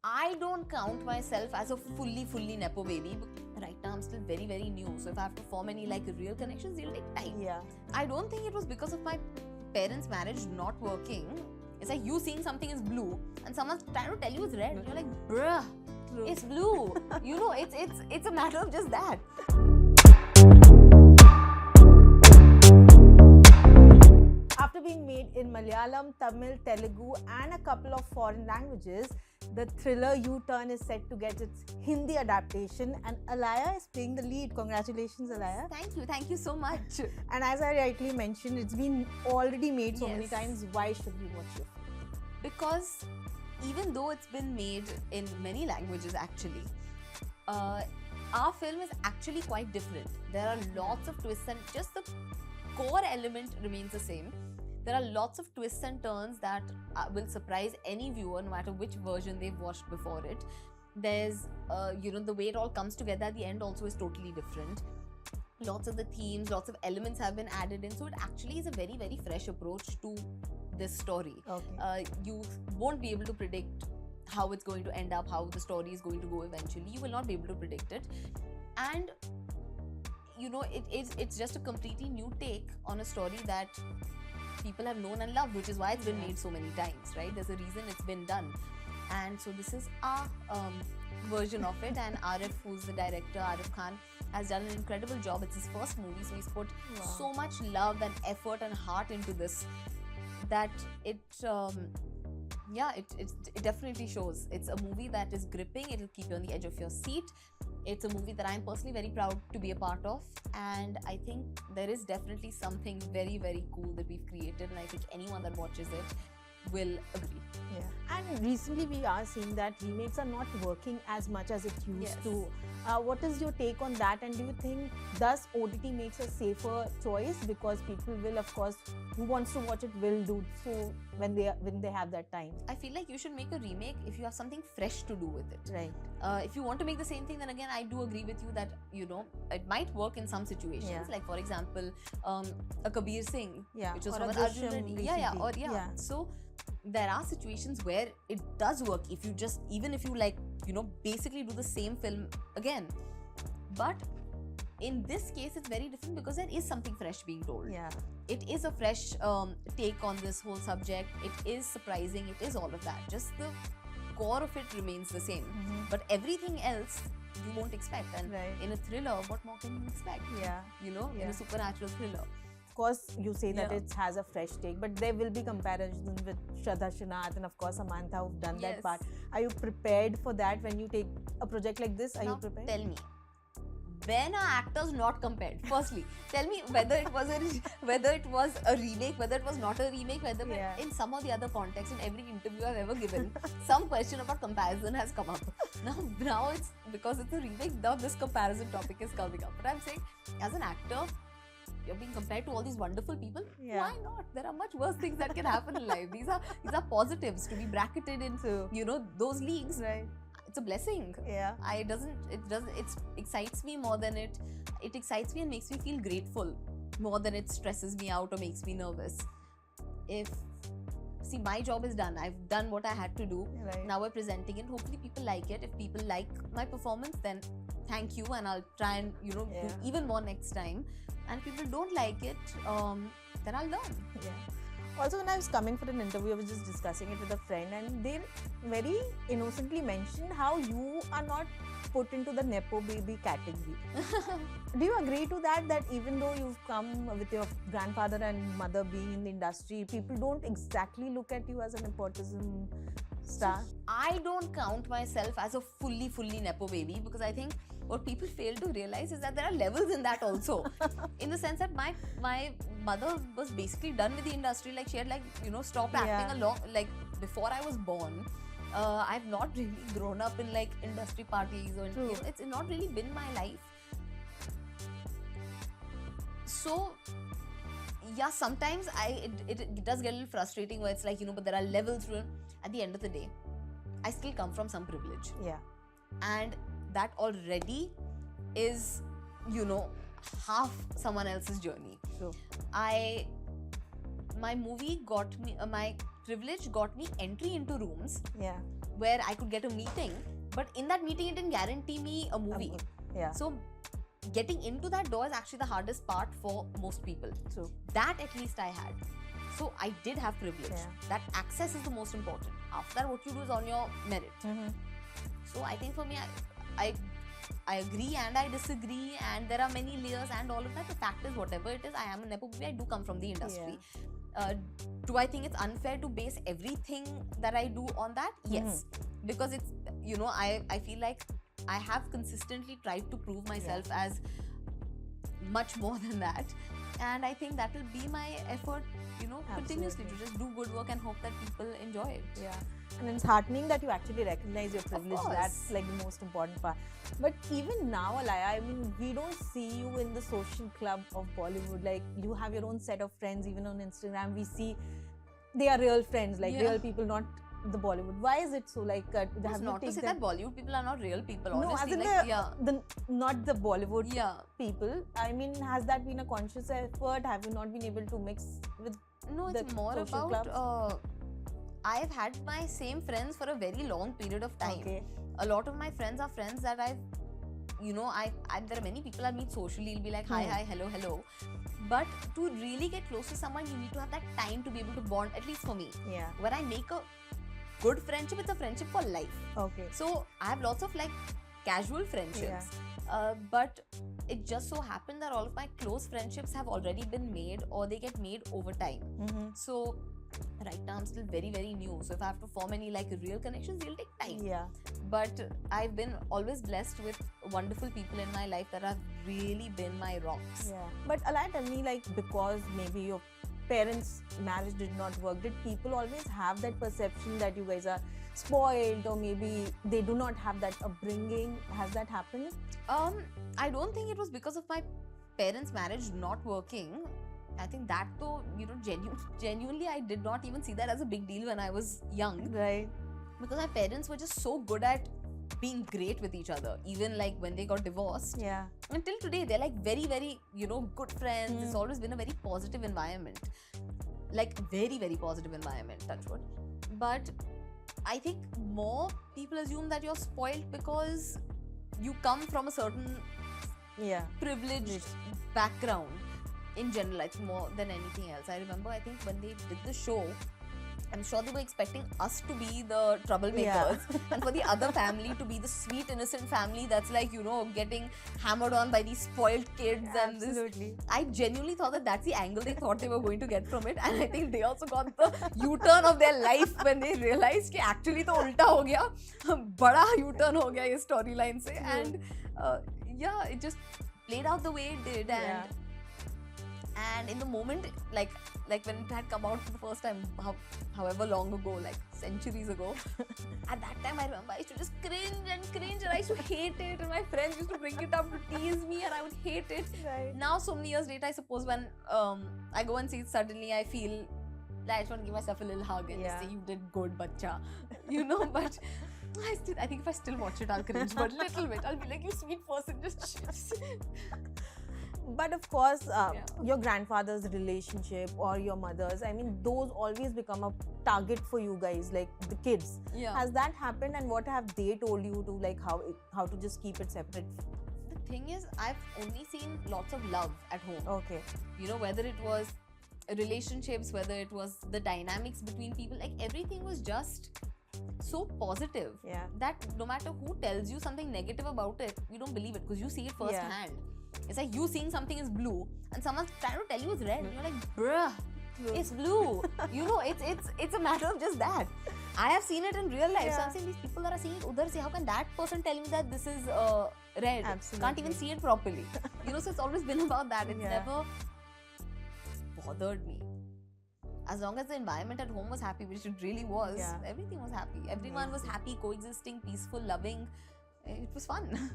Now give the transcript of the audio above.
I don't count myself as a fully nepo baby. Right now I'm still very new. So if I have to form any like real connections, it'll take time. Yeah. I don't think it was because of my parents' marriage not working. It's like you seeing something is blue and someone's trying to tell you it's red. You're like, bruh, it's blue. You know, it's a matter of just that. After being made in Malayalam, Tamil, Telugu and a couple of foreign languages, the thriller U-Turn is set to get its Hindi adaptation, and Alaya is playing the lead. Congratulations, Alaya. Thank you so much. And as I rightly mentioned, it's been already made so many times. Why should we watch it? Because even though it's been made in many languages actually, our film is actually quite different. There are lots of twists and just the core element remains the same. There are lots of twists and turns that will surprise any viewer no matter which version they've watched before it. There's, the way it all comes together at the end also is totally different. Lots of the themes, lots of elements have been added in. So it actually is a very fresh approach to this story. Okay. You won't be able to predict how it's going to end up, how the story is going to go eventually. You will not be able to predict it. And it's just a completely new take on a story that people have known and loved, which is why it's been made so many times, right? There's a reason it's been done. And so this is our version of it, and Arif, who's the director, Arif Khan, has done an incredible job. It's his first movie, so he's put so much love and effort and heart into this that it definitely shows. It's a movie that is gripping. It'll keep you on the edge of your seat. It's a movie that I'm personally very proud to be a part of, and I think there is definitely something very cool that we've created, and I think anyone that watches it will agree. Yeah. And recently we are seeing that remakes are not working as much as it used to. What is your take on that, and do you think thus OTT makes a safer choice, because people will, of course, who wants to watch it will do so when they have that time? I feel like you should make a remake if you have something fresh to do with it. Right. If you want to make the same thing, then again I do agree with you that it might work in some situations. Yeah. Like for example, a Kabir Singh, which was or from a Arjun Drishyam Reddy. recently. So there are situations where it does work if you just, even if you basically do the same film again. But in this case it's very different because there is something fresh being told. Yeah. It is a fresh take on this whole subject. It is surprising. It is all of that. Just the core of it remains the same. But everything else you won't expect. And in a thriller, what more can you expect? Yeah. In a supernatural thriller. Of course, you say that it has a fresh take, but there will be comparisons with Shraddha Srinath and of course Samantha who've done that part. Are you prepared for that when you take a project like this? Are you prepared? Tell me, when are actors not compared? Firstly, tell me whether it was a remake, whether it was not a remake, whether in some or the other context, in every interview I've ever given, some question about comparison has come up. Now it's because it's a remake, now this comparison topic is coming up. But I'm saying, as an actor, you're being compared to all these wonderful people. Why not? There are much worse things that can happen in life. These are positives to be bracketed into those leagues. Right. It's a blessing. Yeah. It excites me more than it excites me and makes me feel grateful more than it stresses me out or makes me nervous. My job is done. I've done what I had to do. Right. Now we're presenting it. Hopefully people like it. If people like my performance, then thank you, and I'll try and do even more next time. And if people don't like it, then I'll learn. Yeah. Also, when I was coming for an interview, I was just discussing it with a friend, and they very innocently mentioned how you are not put into the nepo baby category. Do you agree to that? That even though you've come with your grandfather and mother being in the industry, people don't exactly look at you as a nepotism star? So I don't count myself as a fully Nepo baby, because I think what people fail to realize is that there are levels in that also. In the sense that my mother was basically done with the industry. Like she had stopped acting before I was born. I've not really grown up in industry parties or it's not really been my life. So yeah, sometimes it does get a little frustrating where it's but there are levels to it. At the end of the day, I still come from some privilege. Yeah. And that already is, half someone else's journey. True. My movie got me, my privilege got me entry into rooms Yeah. where I could get a meeting, but in that meeting, it didn't guarantee me a movie. Yeah. So, getting into that door is actually the hardest part for most people. True. That at least I had. So, I did have privilege. Yeah. That access is the most important. After that, what you do is on your merit. So, I think for me, I agree and I disagree, and there are many layers and all of that. The fact is, whatever it is, I am a nepo baby. I do come from the industry. Do I think it's unfair to base everything that I do on that? Yes, because it's, you know, I feel like I have consistently tried to prove myself as much more than that, and I think that will be my effort, you know, continuously to just do good work and hope that people enjoy it. Yeah. And it's heartening that you actually recognize your privilege. That's like the most important part. But even now, Alaya, I mean, we don't see you in the social club of Bollywood. Like, you have your own set of friends. Even on Instagram, we see they are real friends, like real people, not the Bollywood. Why is it so? Like, It's not to say that Bollywood people are not real people. No, honestly, as in like, not the Bollywood people. I mean, has that been a conscious effort? Have you not been able to mix with? No, it's more about. I've had my same friends for a very long period of time. Okay. A lot of my friends are friends that I've, you know, there are many people I meet socially. You'll be like, hi, hello, hello. But to really get close to someone, you need to have that time to be able to bond, at least for me. Yeah. When I make a good friendship, it's a friendship for life. Okay. So I have lots of like casual friendships. But it just so happened that all of my close friendships have already been made, or they get made over time. So right now I'm still very, very new. So if I have to form any like real connections, it'll take time. Yeah. But I've been always blessed with wonderful people in my life that have really been my rocks. Yeah. But Alaya, tell me, like, because maybe your parents' marriage did not work, did people always have that perception that you guys are spoiled, or maybe they do not have that upbringing? Has that happened? I don't think it was because of my parents' marriage not working. I think that though, you know, genuinely I did not even see that as a big deal when I was young. Right. Because my parents were just so good at being great with each other, even like when they got divorced. Yeah. Until today, they're like very, very, you know, good friends. It's always been a very positive environment. Like very, very positive environment, touch wood. But I think more people assume that you're spoiled because you come from a certain privileged background. In general, I think more than anything else. I remember, I think when they did the show, I'm sure they were expecting us to be the troublemakers and for the other family to be the sweet, innocent family that's like, you know, getting hammered on by these spoiled kids. And Absolutely. this. I genuinely thought that that's the angle they thought they were going to get from it. And I think they also got the U-turn of their life when they realized that actually to ulta ho gaya. Bada U-turn ho gaya is storyline se. And it just played out the way it did. And in the moment, like when it had come out for the first time, however long ago, like centuries ago, at that time I remember I used to just cringe and I used to hate it, and my friends used to bring it up to tease me and I would hate it. Right. Now so many years later, I suppose when I go and see it, suddenly I feel like I just want to give myself a little hug and just say, you did good, bacha. You know, but I think if I still watch it, I'll cringe, but a little bit. I'll be like, you sweet person, just But of course, your grandfather's relationship or your mother's, I mean, those always become a target for you guys, like the kids. Yeah. Has that happened, and what have they told you to, like, how to just keep it separate? The thing is, I've only seen lots of love at home. Okay. You know, whether it was relationships, whether it was the dynamics between people, like everything was just so positive that no matter who tells you something negative about it, you don't believe it because you see it firsthand. It's like you seeing something is blue and someone's trying to tell you it's red and you're like, bruh, it's blue. You know, it's a matter of just that. I have seen it in real life. So I'm saying these people that are seeing it udhar se, how can that person tell me that this is red? Absolutely. Can't even see it properly. You know, so it's always been about that. It's never bothered me. As long as the environment at home was happy, which it really was, everything was happy. Everyone was happy, coexisting, peaceful, loving. It was fun.